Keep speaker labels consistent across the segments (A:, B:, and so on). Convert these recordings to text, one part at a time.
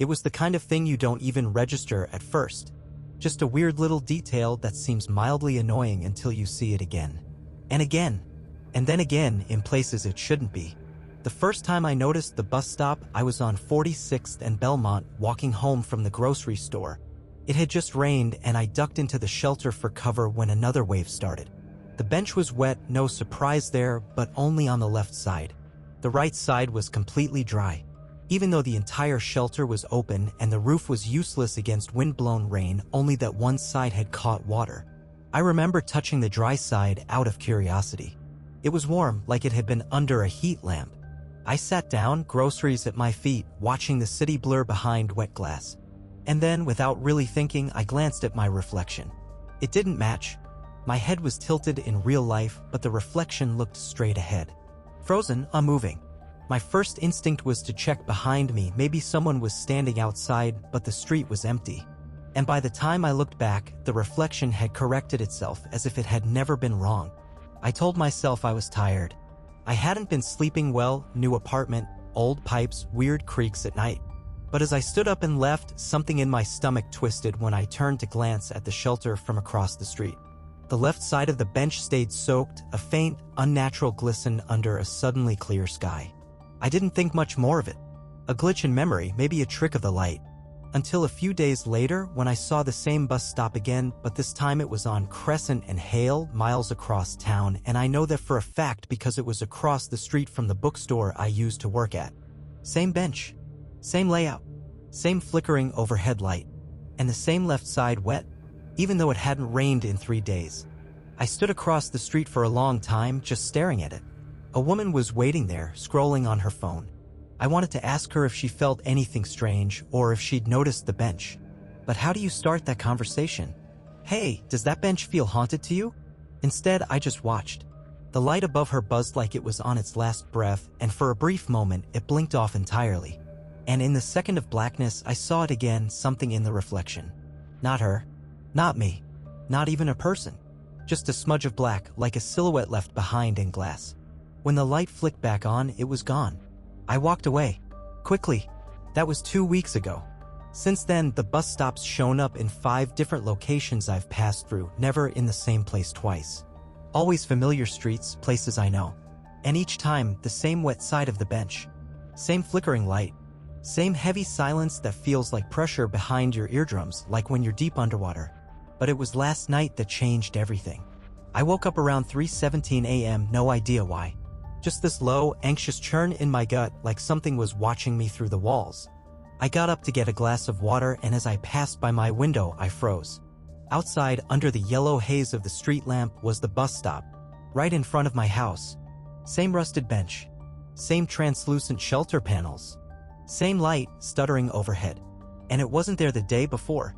A: It was the kind of thing you don't even register at first. Just a weird little detail that seems mildly annoying until you see it again. And again. And then again in places it shouldn't be. The first time I noticed the bus stop, I was on 46th and Belmont walking home from the grocery store. It had just rained and I ducked into the shelter for cover when another wave started. The bench was wet, no surprise there, but only on the left side. The right side was completely dry. Even though the entire shelter was open and the roof was useless against wind-blown rain, only that one side had caught water. I remember touching the dry side out of curiosity. It was warm, like it had been under a heat lamp. I sat down, groceries at my feet, watching the city blur behind wet glass. And then, without really thinking, I glanced at my reflection. It didn't match. My head was tilted in real life, but the reflection looked straight ahead. Frozen, unmoving. My first instinct was to check behind me, maybe someone was standing outside, but the street was empty. And by the time I looked back, the reflection had corrected itself as if it had never been wrong. I told myself I was tired. I hadn't been sleeping well, new apartment, old pipes, weird creaks at night. But as I stood up and left, something in my stomach twisted when I turned to glance at the shelter from across the street. The left side of the bench stayed soaked, a faint, unnatural glisten under a suddenly clear sky. I didn't think much more of it. A glitch in memory, maybe a trick of the light. Until a few days later, when I saw the same bus stop again, but this time it was on Crescent and Hale, miles across town, and I know that for a fact because it was across the street from the bookstore I used to work at. Same bench, same layout, same flickering overhead light, and the same left side wet, even though it hadn't rained in 3 days. I stood across the street for a long time, just staring at it. A woman was waiting there, scrolling on her phone. I wanted to ask her if she felt anything strange or if she'd noticed the bench. But how do you start that conversation? Hey, does that bench feel haunted to you? Instead, I just watched. The light above her buzzed like it was on its last breath, and for a brief moment, it blinked off entirely. And in the second of blackness, I saw it again, something in the reflection. Not her. Not me. Not even a person. Just a smudge of black, like a silhouette left behind in glass. When the light flicked back on, it was gone. I walked away. Quickly. That was 2 weeks ago. Since then, the bus stops shown up in 5 different locations I've passed through, never in the same place twice. Always familiar streets, places I know. And each time, the same wet side of the bench. Same flickering light. Same heavy silence that feels like pressure behind your eardrums, like when you're deep underwater. But it was last night that changed everything. I woke up around 3:17 a.m., no idea why. Just this low, anxious churn in my gut, like something was watching me through the walls. I got up to get a glass of water, and as I passed by my window, I froze. Outside, under the yellow haze of the street lamp, was the bus stop, right in front of my house. Same rusted bench. Same translucent shelter panels. Same light, stuttering overhead. And it wasn't there the day before.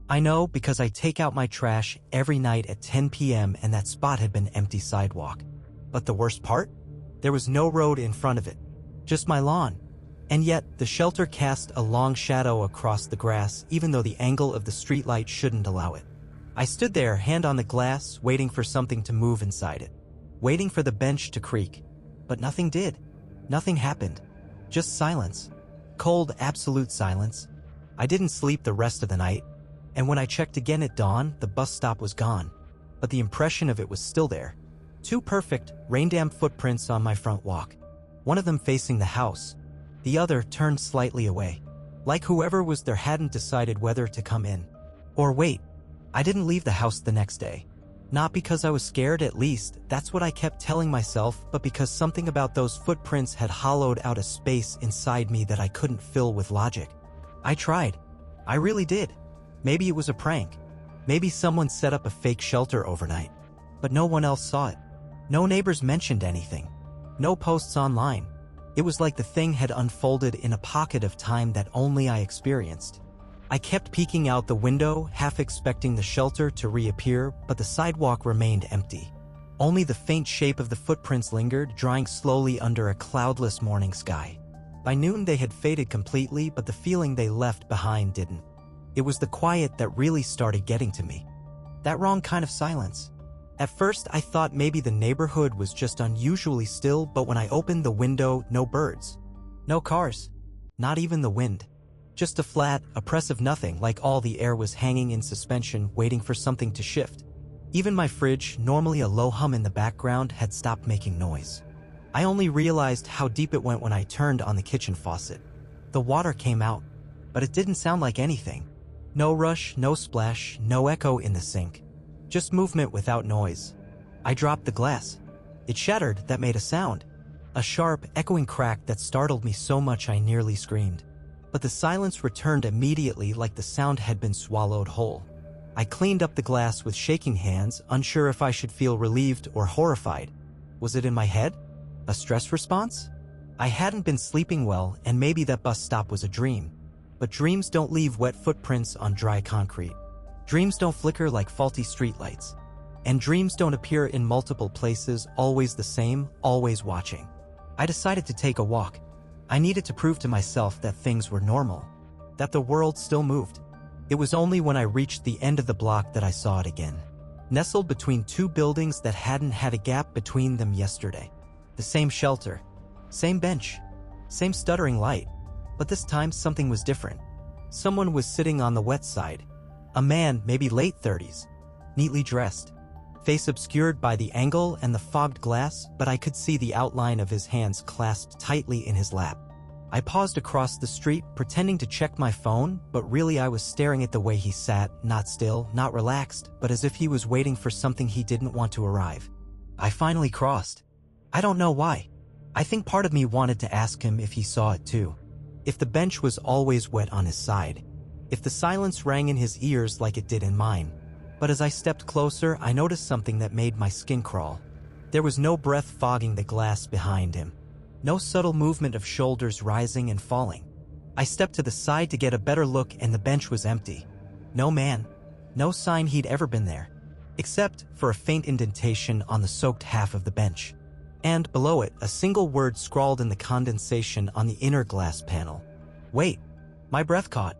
A: I know because I take out my trash every night at 10 p.m. and that spot had been empty sidewalk. But the worst part? There was no road in front of it. Just my lawn. And yet, the shelter cast a long shadow across the grass, even though the angle of the streetlight shouldn't allow it. I stood there, hand on the glass, waiting for something to move inside it. Waiting for the bench to creak. But nothing did. Nothing happened. Just silence. Cold, absolute silence. I didn't sleep the rest of the night. And when I checked again at dawn, the bus stop was gone. But the impression of it was still there. 2 perfect, rain-damp footprints on my front walk. One of them facing the house. The other turned slightly away. Like whoever was there hadn't decided whether to come in. Or wait. I didn't leave the house the next day. Not because I was scared, at least, that's what I kept telling myself, but because something about those footprints had hollowed out a space inside me that I couldn't fill with logic. I tried. I really did. Maybe it was a prank. Maybe someone set up a fake shelter overnight. But no one else saw it. No neighbors mentioned anything. No posts online. It was like the thing had unfolded in a pocket of time that only I experienced. I kept peeking out the window, half expecting the shelter to reappear, but the sidewalk remained empty. Only the faint shape of the footprints lingered, drying slowly under a cloudless morning sky. By noon they had faded completely, but the feeling they left behind didn't. It was the quiet that really started getting to me. That wrong kind of silence. At first, I thought maybe the neighborhood was just unusually still, but when I opened the window, no birds. No cars. Not even the wind. Just a flat, oppressive nothing, like all the air was hanging in suspension, waiting for something to shift. Even my fridge, normally a low hum in the background, had stopped making noise. I only realized how deep it went when I turned on the kitchen faucet. The water came out, but it didn't sound like anything. No rush, no splash, no echo in the sink. Just movement without noise. I dropped the glass. It shattered. That made a sound. A sharp, echoing crack that startled me so much I nearly screamed. But the silence returned immediately, like the sound had been swallowed whole. I cleaned up the glass with shaking hands, unsure if I should feel relieved or horrified. Was it in my head? A stress response? I hadn't been sleeping well, and maybe that bus stop was a dream. But dreams don't leave wet footprints on dry concrete. Dreams don't flicker like faulty streetlights. And dreams don't appear in multiple places, always the same, always watching. I decided to take a walk. I needed to prove to myself that things were normal, that the world still moved. It was only when I reached the end of the block that I saw it again. Nestled between two buildings that hadn't had a gap between them yesterday. The same shelter, same bench, same stuttering light. But this time something was different. Someone was sitting on the wet side. A man, maybe late 30s, neatly dressed. Face obscured by the angle and the fogged glass, but I could see the outline of his hands clasped tightly in his lap. I paused across the street, pretending to check my phone, but really I was staring at the way he sat, not still, not relaxed, but as if he was waiting for something he didn't want to arrive. I finally crossed. I don't know why. I think part of me wanted to ask him if he saw it too. If the bench was always wet on his side. If the silence rang in his ears like it did in mine. But as I stepped closer, I noticed something that made my skin crawl. There was no breath fogging the glass behind him. No subtle movement of shoulders rising and falling. I stepped to the side to get a better look, and the bench was empty. No man. No sign he'd ever been there. Except for a faint indentation on the soaked half of the bench. And below it, a single word scrawled in the condensation on the inner glass panel. Wait. My breath caught.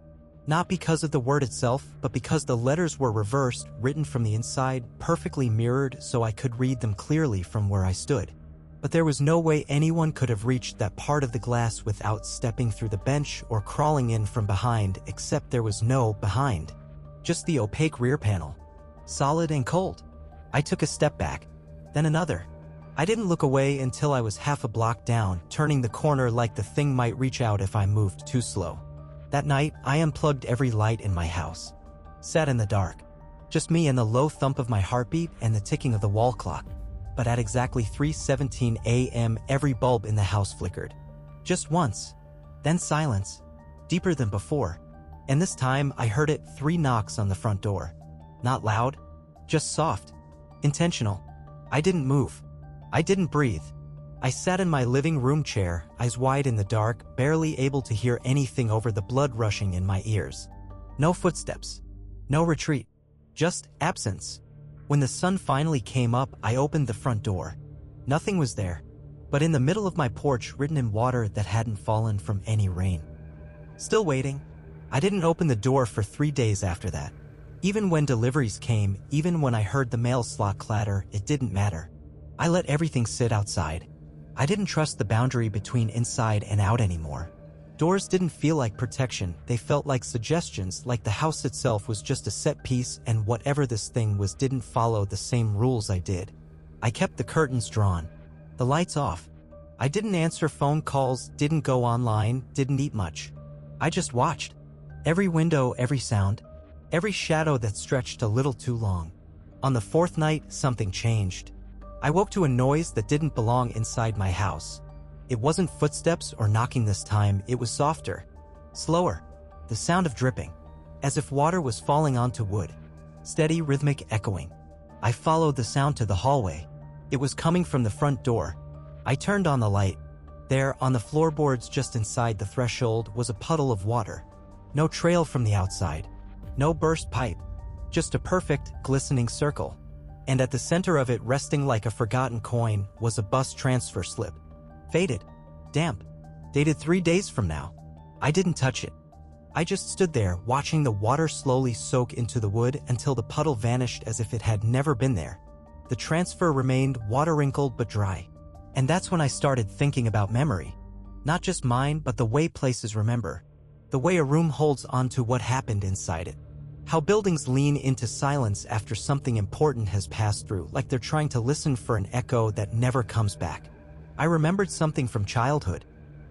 A: Not because of the word itself, but because the letters were reversed, written from the inside, perfectly mirrored so I could read them clearly from where I stood. But there was no way anyone could have reached that part of the glass without stepping through the bench or crawling in from behind, except there was no behind. Just the opaque rear panel. Solid and cold. I took a step back, then another. I didn't look away until I was half a block down, turning the corner like the thing might reach out if I moved too slow. That night, I unplugged every light in my house. Sat in the dark. Just me and the low thump of my heartbeat and the ticking of the wall clock. But at exactly 3:17 a.m., every bulb in the house flickered. Just once. Then silence. Deeper than before. And this time, I heard it 3 knocks on the front door. Not loud. Just soft. Intentional. I didn't move. I didn't breathe. I sat in my living room chair, eyes wide in the dark, barely able to hear anything over the blood rushing in my ears. No footsteps. No retreat. Just absence. When the sun finally came up, I opened the front door. Nothing was there, but in the middle of my porch, written in water that hadn't fallen from any rain. Still waiting. I didn't open the door for 3 days after that. Even when deliveries came, even when I heard the mail slot clatter, it didn't matter. I let everything sit outside. I didn't trust the boundary between inside and out anymore. Doors didn't feel like protection, they felt like suggestions, like the house itself was just a set piece and whatever this thing was didn't follow the same rules I did. I kept the curtains drawn, the lights off. I didn't answer phone calls, didn't go online, didn't eat much. I just watched. Every window, every sound, every shadow that stretched a little too long. On the 4th night, something changed. I woke to a noise that didn't belong inside my house. It wasn't footsteps or knocking this time, it was softer, slower, the sound of dripping, as if water was falling onto wood. Steady, rhythmic echoing. I followed the sound to the hallway. It was coming from the front door. I turned on the light. There, on the floorboards just inside the threshold, was a puddle of water. No trail from the outside. No burst pipe. Just a perfect, glistening circle. And at the center of it, resting like a forgotten coin, was a bus transfer slip. Faded. Damp. Dated 3 days from now. I didn't touch it. I just stood there, watching the water slowly soak into the wood until the puddle vanished as if it had never been there. The transfer remained water-wrinkled but dry. And that's when I started thinking about memory. Not just mine, but the way places remember. The way a room holds on to what happened inside it. How buildings lean into silence after something important has passed through, like they're trying to listen for an echo that never comes back. I remembered something from childhood.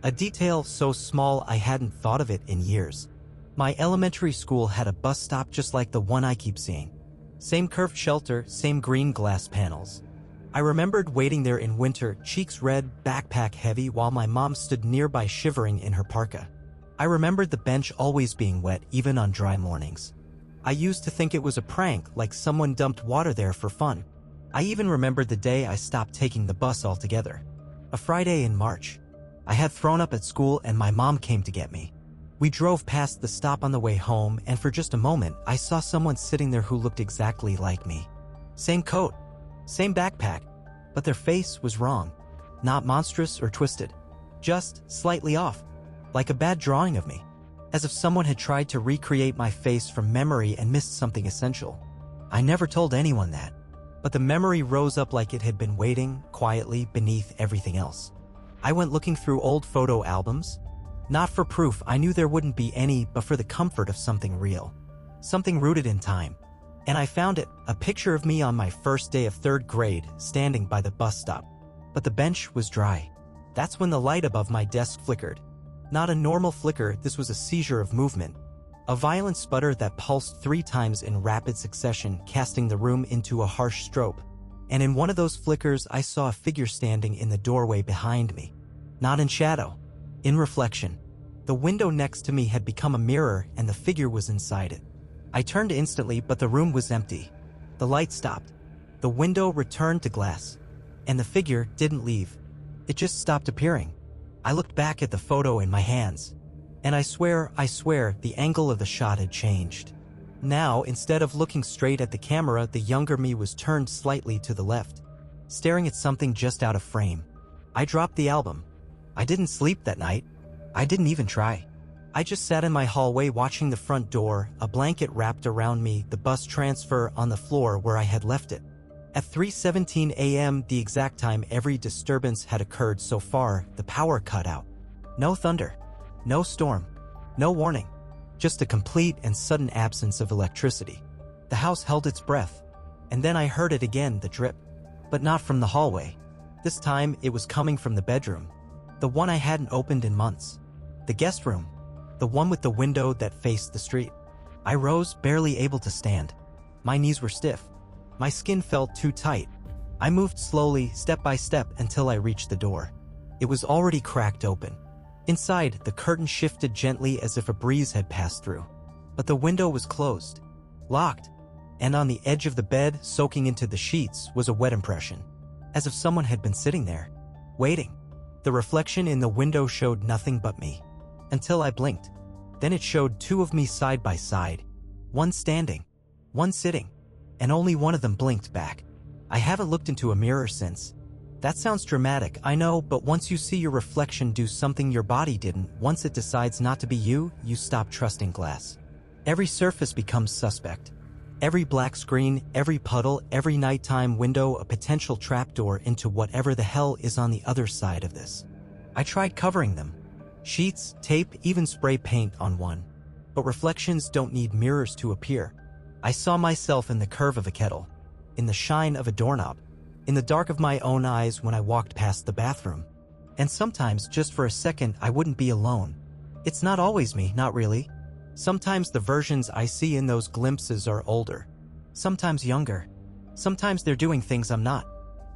A: A detail so small I hadn't thought of it in years. My elementary school had a bus stop just like the one I keep seeing. Same curved shelter, same green glass panels. I remembered waiting there in winter, cheeks red, backpack heavy, while my mom stood nearby shivering in her parka. I remembered the bench always being wet, even on dry mornings. I used to think it was a prank, like someone dumped water there for fun. I even remembered the day I stopped taking the bus altogether. A Friday in March. I had thrown up at school and my mom came to get me. We drove past the stop on the way home, and for just a moment, I saw someone sitting there who looked exactly like me. Same coat, same backpack, but their face was wrong. Not monstrous or twisted, just slightly off, like a bad drawing of me. As if someone had tried to recreate my face from memory and missed something essential. I never told anyone that, but the memory rose up like it had been waiting quietly beneath everything else. I went looking through old photo albums. Not for proof, I knew there wouldn't be any, but for the comfort of something real. Something rooted in time. And I found it, a picture of me on my first day of 3rd grade, standing by the bus stop. But the bench was dry. That's when the light above my desk flickered. Not a normal flicker, this was a seizure of movement. A violent sputter that pulsed 3 times in rapid succession, casting the room into a harsh strobe. And in one of those flickers, I saw a figure standing in the doorway behind me. Not in shadow, in reflection. The window next to me had become a mirror and the figure was inside it. I turned instantly, but the room was empty. The light stopped. The window returned to glass. And the figure didn't leave. It just stopped appearing. I looked back at the photo in my hands. And I swear, the angle of the shot had changed. Now, instead of looking straight at the camera, the younger me was turned slightly to the left, staring at something just out of frame. I dropped the album. I didn't sleep that night. I didn't even try. I just sat in my hallway watching the front door, a blanket wrapped around me, the bus transfer on the floor where I had left it. At 3:17 a.m., the exact time every disturbance had occurred so far, the power cut out. No thunder, no storm, no warning, just a complete and sudden absence of electricity. The house held its breath, and then I heard it again, the drip. But not from the hallway. This time, it was coming from the bedroom. The one I hadn't opened in months. The guest room. The one with the window that faced the street. I rose, barely able to stand. My knees were stiff. My skin felt too tight. I moved slowly, step by step, until I reached the door. It was already cracked open. Inside, the curtain shifted gently as if a breeze had passed through. But the window was closed, locked, and on the edge of the bed, soaking into the sheets, was a wet impression. As if someone had been sitting there, waiting. The reflection in the window showed nothing but me. Until I blinked. Then it showed 2 of me side by side. One standing, one sitting. And only one of them blinked back. I haven't looked into a mirror since. That sounds dramatic, I know, but once you see your reflection do something your body didn't, once it decides not to be you, you stop trusting glass. Every surface becomes suspect. Every black screen, every puddle, every nighttime window, a potential trapdoor into whatever the hell is on the other side of this. I tried covering them. Sheets, tape, even spray paint on one. But reflections don't need mirrors to appear. I saw myself in the curve of a kettle, in the shine of a doorknob, in the dark of my own eyes when I walked past the bathroom. And sometimes, just for a second, I wouldn't be alone. It's not always me, not really. Sometimes the versions I see in those glimpses are older. Sometimes younger. Sometimes they're doing things I'm not.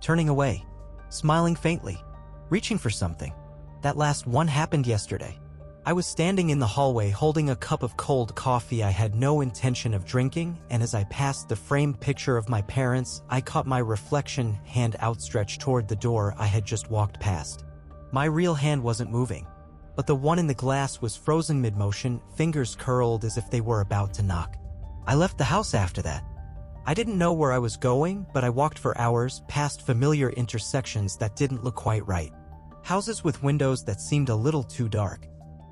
A: Turning away. Smiling faintly. Reaching for something. That last one happened yesterday. I was standing in the hallway holding a cup of cold coffee I had no intention of drinking, and as I passed the framed picture of my parents, I caught my reflection, hand outstretched toward the door I had just walked past. My real hand wasn't moving, but the one in the glass was frozen mid-motion, fingers curled as if they were about to knock. I left the house after that. I didn't know where I was going, but I walked for hours, past familiar intersections that didn't look quite right. Houses with windows that seemed a little too dark.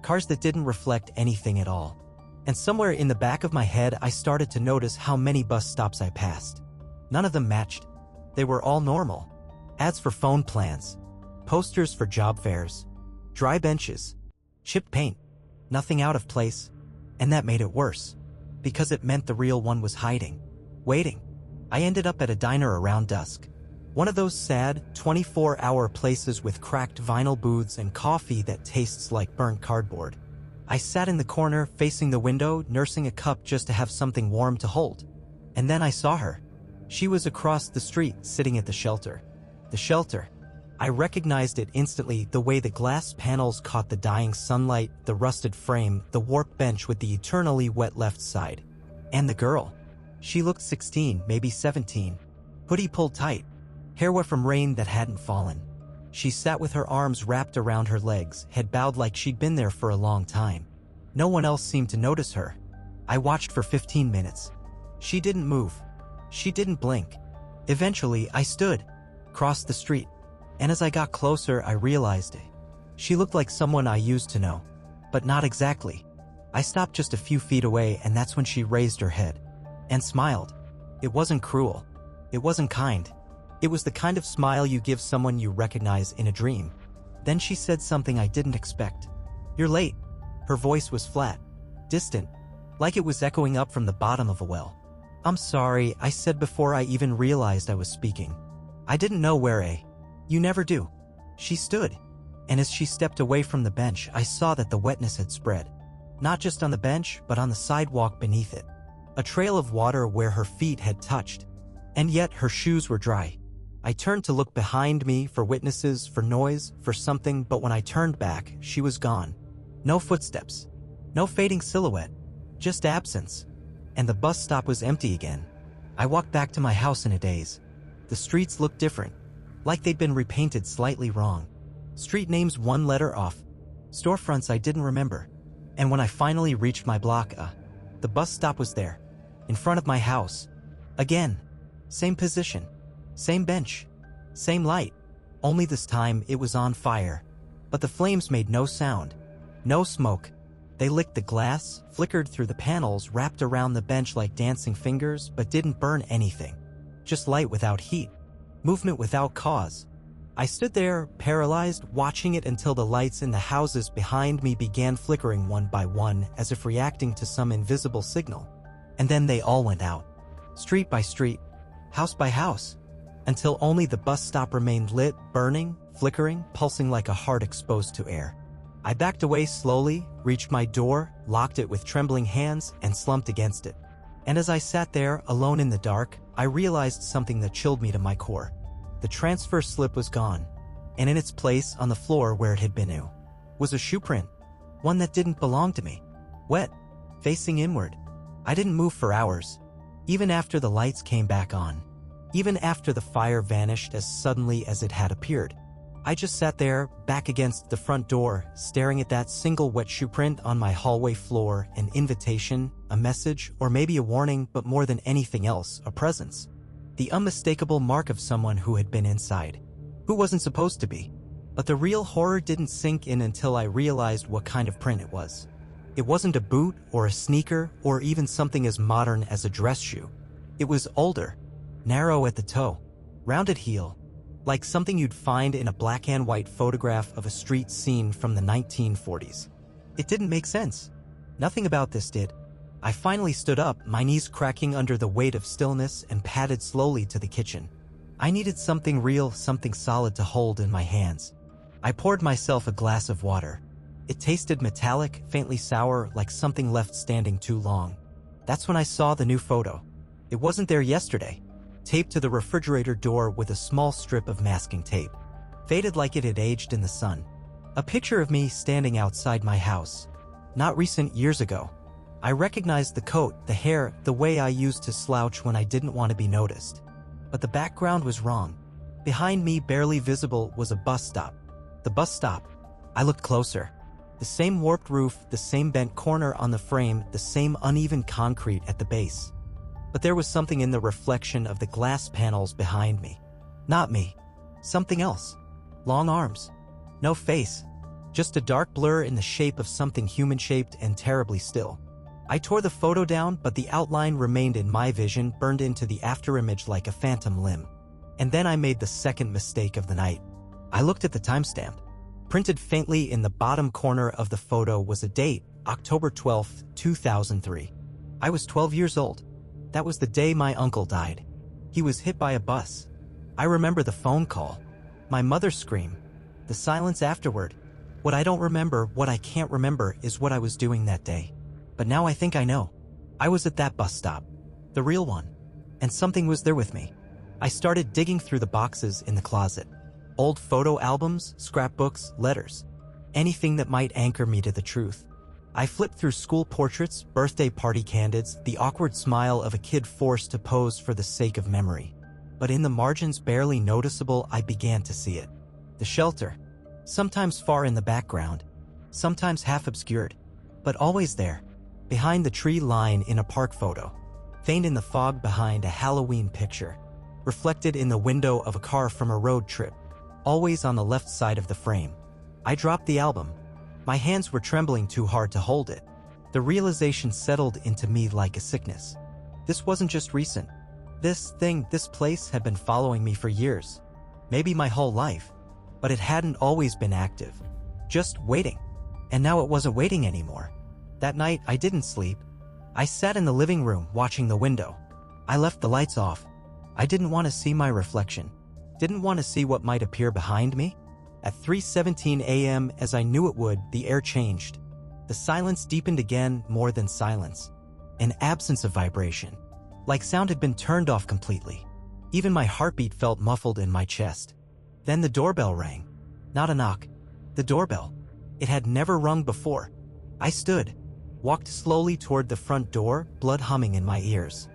A: Cars that didn't reflect anything at all. And somewhere in the back of my head, I started to notice how many bus stops I passed. None of them matched. They were all normal. Ads for phone plans. Posters for job fairs. Dry benches. Chipped paint. Nothing out of place. And that made it worse. Because it meant the real one was hiding. Waiting. I ended up at a diner around dusk. One of those sad, 24-hour places with cracked vinyl booths and coffee that tastes like burnt cardboard. I sat in the corner, facing the window, nursing a cup just to have something warm to hold. And then I saw her. She was across the street, sitting at the shelter. The shelter. I recognized it instantly, the way the glass panels caught the dying sunlight, the rusted frame, the warped bench with the eternally wet left side. And the girl. She looked 16, maybe 17. Hoodie pulled tight. Hair wet from rain that hadn't fallen. She sat with her arms wrapped around her legs, head bowed like she'd been there for a long time. No one else seemed to notice her. I watched for 15 minutes. She didn't move. She didn't blink. Eventually, I stood, crossed the street, and as I got closer, I realized it. She looked like someone I used to know, but not exactly. I stopped just a few feet away, and that's when she raised her head and smiled. It wasn't cruel. It wasn't kind. It was the kind of smile you give someone you recognize in a dream. Then she said something I didn't expect. "You're late." Her voice was flat, distant, like it was echoing up from the bottom of a well. "I'm sorry," I said before I even realized I was speaking. "I didn't know where You never do." She stood, and as she stepped away from the bench, I saw that the wetness had spread. Not just on the bench, but on the sidewalk beneath it. A trail of water where her feet had touched. And yet her shoes were dry. I turned to look behind me for witnesses, for noise, for something, but when I turned back, she was gone. No footsteps. No fading silhouette. Just absence. And the bus stop was empty again. I walked back to my house in a daze. The streets looked different. Like they'd been repainted slightly wrong. Street names one letter off. Storefronts I didn't remember. And when I finally reached my block, the bus stop was there. In front of my house. Again. Same position. Same bench. Same light. Only this time it was on fire. But the flames made no sound. No smoke. They licked the glass, flickered through the panels, wrapped around the bench like dancing fingers, but didn't burn anything. Just light without heat. Movement without cause. I stood there, paralyzed, watching it until the lights in the houses behind me began flickering one by one, as if reacting to some invisible signal. And then they all went out. Street by street. House by house. Until only the bus stop remained lit, burning, flickering, pulsing like a heart exposed to air. I backed away slowly, reached my door, locked it with trembling hands, and slumped against it. And as I sat there, alone in the dark, I realized something that chilled me to my core. The transfer slip was gone, and in its place, on the floor where it had been, was a shoe print. One that didn't belong to me. Wet, facing inward. I didn't move for hours, even after the lights came back on. Even after the fire vanished as suddenly as it had appeared. I just sat there, back against the front door, staring at that single wet shoe print on my hallway floor, an invitation, a message, or maybe a warning, but more than anything else, a presence. The unmistakable mark of someone who had been inside. Who wasn't supposed to be. But the real horror didn't sink in until I realized what kind of print it was. It wasn't a boot, or a sneaker, or even something as modern as a dress shoe. It was older. Narrow at the toe, rounded heel, like something you'd find in a black and white photograph of a street scene from the 1940s. It didn't make sense. Nothing about this did. I finally stood up, my knees cracking under the weight of stillness, and padded slowly to the kitchen. I needed something real, something solid to hold in my hands. I poured myself a glass of water. It tasted metallic, faintly sour, like something left standing too long. That's when I saw the new photo. It wasn't there yesterday. Taped to the refrigerator door with a small strip of masking tape. Faded like it had aged in the sun. A picture of me standing outside my house. Not recent, years ago. I recognized the coat, the hair, the way I used to slouch when I didn't want to be noticed. But the background was wrong. Behind me, barely visible, was a bus stop. The bus stop. I looked closer. The same warped roof, the same bent corner on the frame, the same uneven concrete at the base. But there was something in the reflection of the glass panels behind me. Not me. Something else. Long arms. No face. Just a dark blur in the shape of something human-shaped and terribly still. I tore the photo down, but the outline remained in my vision, burned into the afterimage like a phantom limb. And then I made the second mistake of the night. I looked at the timestamp. Printed faintly in the bottom corner of the photo was a date, October 12th, 2003. I was 12 years old. That was the day my uncle died. He was hit by a bus. I remember the phone call, my mother's scream, the silence afterward. What I don't remember, what I can't remember, is what I was doing that day. But now I think I know. I was at that bus stop, the real one, and something was there with me. I started digging through the boxes in the closet. Old photo albums, scrapbooks, letters. Anything that might anchor me to the truth. I flipped through school portraits, birthday party candids, the awkward smile of a kid forced to pose for the sake of memory. But in the margins barely noticeable, I began to see it. The shelter. Sometimes far in the background. Sometimes half obscured. But always there. Behind the tree line in a park photo. Faint in the fog behind a Halloween picture. Reflected in the window of a car from a road trip. Always on the left side of the frame. I dropped the album. My hands were trembling too hard to hold it. The realization settled into me like a sickness. This wasn't just recent. This place had been following me for years. Maybe my whole life. But it hadn't always been active. Just waiting. And now it wasn't waiting anymore. That night, I didn't sleep. I sat in the living room watching the window. I left the lights off. I didn't want to see my reflection. Didn't want to see what might appear behind me. At 3:17 a.m., as I knew it would, the air changed. The silence deepened again, more than silence. An absence of vibration. Like sound had been turned off completely. Even my heartbeat felt muffled in my chest. Then the doorbell rang. Not a knock. The doorbell. It had never rung before. I stood. Walked slowly toward the front door, blood humming in my ears.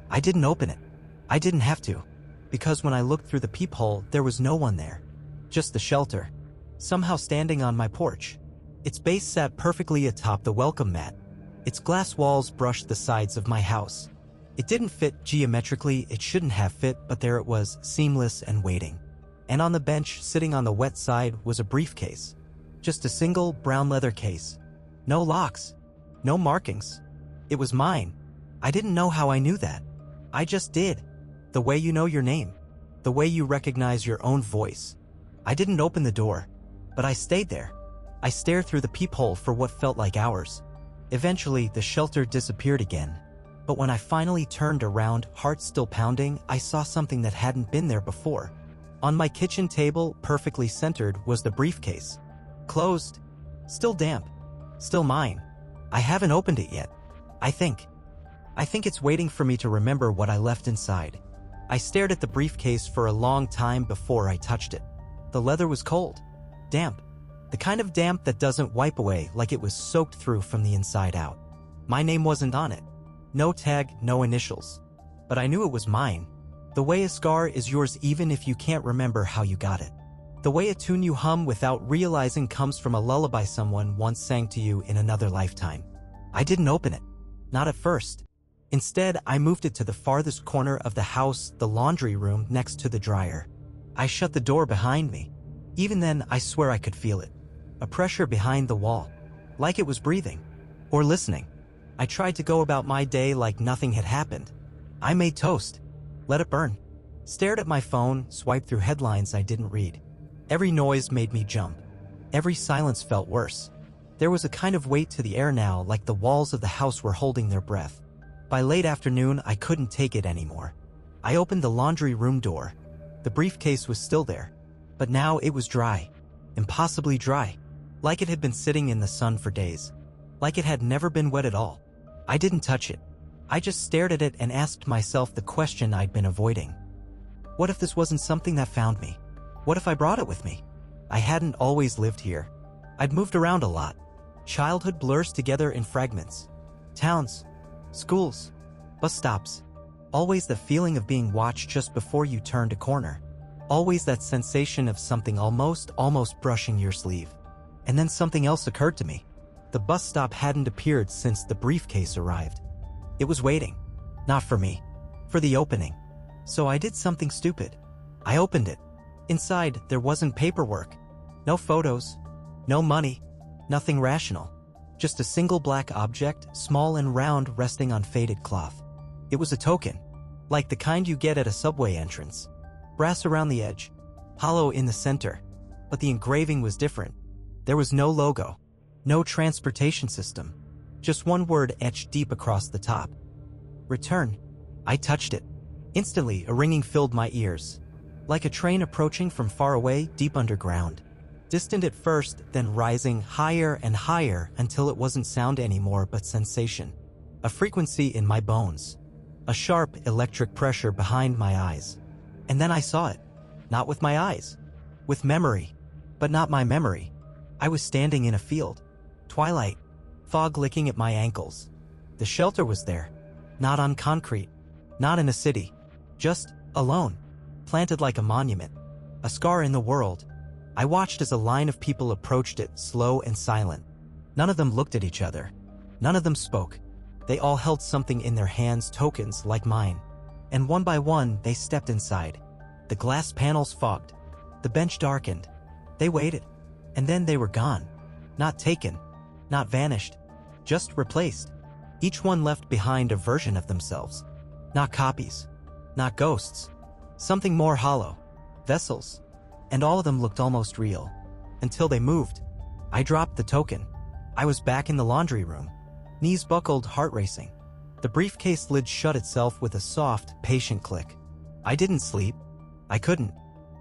A: I didn't open it. I didn't have to. Because when I looked through the peephole, there was no one there. Just the shelter. Somehow standing on my porch. Its base sat perfectly atop the welcome mat. Its glass walls brushed the sides of my house. It didn't fit geometrically, it shouldn't have fit, but there it was, seamless and waiting. And on the bench, sitting on the wet side, was a briefcase. Just a single brown leather case. No locks. No markings. It was mine. I didn't know how I knew that. I just did. The way you know your name. The way you recognize your own voice. I didn't open the door, but I stayed there. I stared through the peephole for what felt like hours. Eventually, the shelter disappeared again. But when I finally turned around, heart still pounding, I saw something that hadn't been there before. On my kitchen table, perfectly centered, was the briefcase. Closed. Still damp. Still mine. I haven't opened it yet. I think it's waiting for me to remember what I left inside. I stared at the briefcase for a long time before I touched it. The leather was cold. Damp. The kind of damp that doesn't wipe away, like it was soaked through from the inside out. My name wasn't on it. No tag, no initials. But I knew it was mine. The way a scar is yours even if you can't remember how you got it. The way a tune you hum without realizing comes from a lullaby someone once sang to you in another lifetime. I didn't open it. Not at first. Instead, I moved it to the farthest corner of the house, the laundry room next to the dryer. I shut the door behind me. Even then, I swear I could feel it. A pressure behind the wall. Like it was breathing. Or listening. I tried to go about my day like nothing had happened. I made toast. Let it burn. Stared at my phone, swiped through headlines I didn't read. Every noise made me jump. Every silence felt worse. There was a kind of weight to the air now, like the walls of the house were holding their breath. By late afternoon, I couldn't take it anymore. I opened the laundry room door. The briefcase was still there. But now it was dry. Impossibly dry. Like it had been sitting in the sun for days. Like it had never been wet at all. I didn't touch it. I just stared at it and asked myself the question I'd been avoiding. What if this wasn't something that found me? What if I brought it with me? I hadn't always lived here. I'd moved around a lot. Childhood blurs together in fragments. Towns. Schools. Bus stops. Always the feeling of being watched just before you turned a corner. Always that sensation of something almost brushing your sleeve. And then something else occurred to me. The bus stop hadn't appeared since the briefcase arrived. It was waiting. Not for me. For the opening. So I did something stupid. I opened it. Inside, there wasn't paperwork. No photos. No money. Nothing rational. Just a single black object, small and round, resting on faded cloth. It was a token. Like the kind you get at a subway entrance. Brass around the edge. Hollow in the center. But the engraving was different. There was no logo. No transportation system. Just one word etched deep across the top. Return. I touched it. Instantly, a ringing filled my ears. Like a train approaching from far away, deep underground. Distant at first, then rising higher and higher until it wasn't sound anymore but sensation. A frequency in my bones. A sharp electric pressure behind my eyes. And then I saw it. Not with my eyes. With memory. But not my memory. I was standing in a field. Twilight. Fog licking at my ankles. The shelter was there. Not on concrete. Not in a city. Just alone. Planted like a monument. A scar in the world. I watched as a line of people approached it, slow and silent. None of them looked at each other. None of them spoke. They all held something in their hands, tokens like mine. And one by one, they stepped inside. The glass panels fogged. The bench darkened. They waited. And then they were gone. Not taken. Not vanished. Just replaced. Each one left behind a version of themselves. Not copies. Not ghosts. Something more hollow. Vessels. And all of them looked almost real. Until they moved. I dropped the token. I was back in the laundry room. Knees buckled, heart racing. The briefcase lid shut itself with a soft, patient click. I didn't sleep. I couldn't.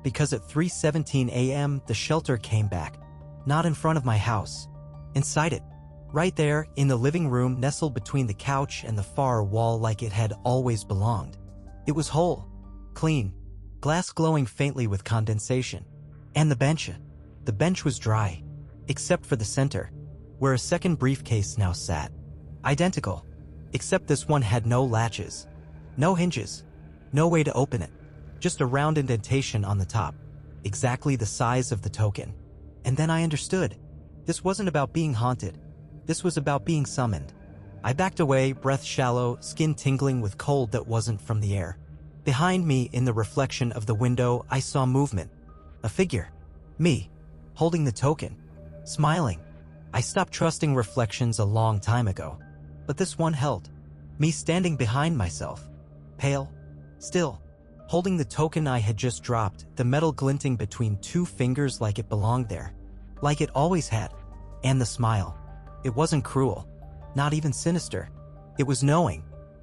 A: Because at 3:17 a.m. the shelter came back. Not in front of my house. Inside it. Right there, in the living room, nestled between the couch and the far wall like it had always belonged. It was whole. Clean. Glass glowing faintly with condensation. And the bench was dry. Except for the center, where a second briefcase now sat. Identical. Except this one had no latches. No hinges. No way to open it. Just a round indentation on the top. Exactly the size of the token. And then I understood. This wasn't about being haunted. This was about being summoned. I backed away, breath shallow, skin tingling with cold that wasn't from the air. Behind me, in the reflection of the window, I saw movement. A figure. Me. Holding the token. Smiling. I stopped trusting reflections a long time ago. But this one held. Me standing behind myself. Pale. Still. Holding the token I had just dropped, the metal glinting between two fingers like it belonged there. Like it always had. And the smile. It wasn't cruel. Not even sinister. It was knowing.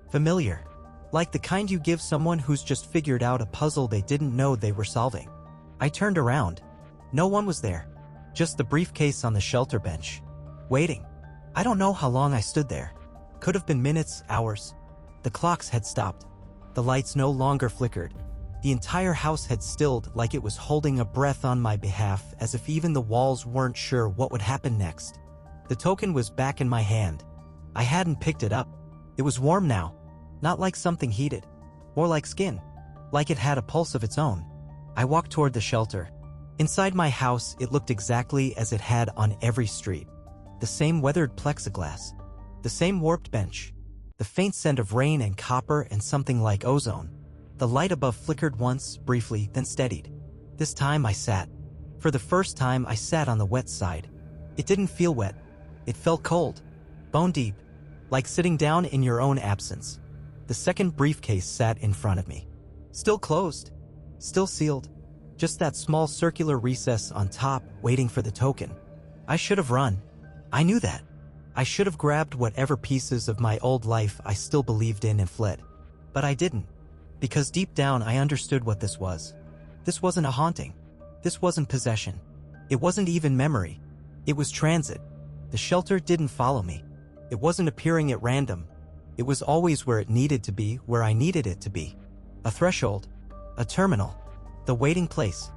A: Familiar. Like the kind you give someone who's just figured out a puzzle they didn't know they were solving. I turned around. No one was there. Just the briefcase on the shelter bench. Waiting. I don't know how long I stood there. Could have been minutes, hours. The clocks had stopped. The lights no longer flickered. The entire house had stilled like it was holding a breath on my behalf, as if even the walls weren't sure what would happen next. The token was back in my hand. I hadn't picked it up. It was warm now. Not like something heated. More like skin. Like it had a pulse of its own. I walked toward the shelter. Inside my house, it looked exactly as it had on every street. The same weathered plexiglass. The same warped bench. The faint scent of rain and copper and something like ozone. The light above flickered once, briefly, then steadied. This time I sat. For the first time, I sat on the wet side. It didn't feel wet. It felt cold. Bone deep. Like sitting down in your own absence. The second briefcase sat in front of me. Still closed. Still sealed. Just that small circular recess on top, waiting for the token. I should have run. I knew that. I should have grabbed whatever pieces of my old life I still believed in and fled. But I didn't. Because deep down I understood what this was. This wasn't a haunting. This wasn't possession. It wasn't even memory. It was transit. The shelter didn't follow me. It wasn't appearing at random. It was always where it needed to be, where I needed it to be. A threshold. A terminal. The waiting place.